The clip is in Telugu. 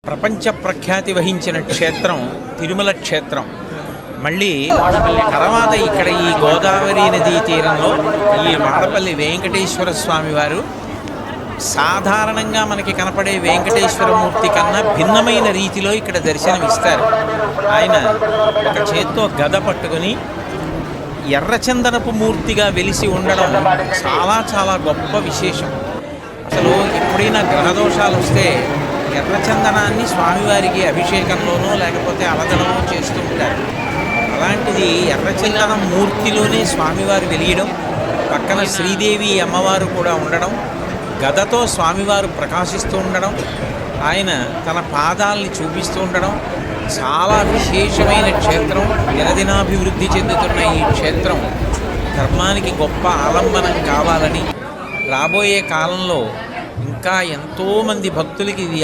ప్రపంచ ప్రఖ్యాతి వహించిన క్షేత్రం తిరుమల క్షేత్రం. మళ్ళీ తర్వాత ఇక్కడ ఈ గోదావరి నదీ తీరంలో ఈ వాడపల్లి వెంకటేశ్వర స్వామి వారు సాధారణంగా మనకి కనపడే వెంకటేశ్వరమూర్తి కన్నా భిన్నమైన రీతిలో ఇక్కడ దర్శనమిస్తారు. ఆయన ఒక చేత్తో గద పట్టుకొని ఎర్రచందనపు మూర్తిగా వెలిసి ఉండడం చాలా చాలా గొప్ప విశేషం. అసలు ఎప్పుడైనా గ్రహదోషాలు వస్తే ఎర్రచందనాన్ని స్వామివారికి అభిషేకంలోనో లేకపోతే అలదనమో చేస్తూ ఉంటారు. అలాంటిది ఎర్రచందనం మూర్తిలోనే స్వామివారు వెలియడం, పక్కన శ్రీదేవి అమ్మవారు కూడా ఉండడం, గదతో స్వామివారు ప్రకాశిస్తూ ఉండడం, ఆయన తన పాదాలని చూపిస్తూ ఉండడం చాలా విశేషమైన క్షేత్రం. దినదినాభివృద్ధి చెందుతున్న ఈ క్షేత్రం ధర్మానికి గొప్ప ఆలంబనం కావాలని రాబోయే కాలంలో ఇంకా ఎంతోమంది భక్తులకి ఇది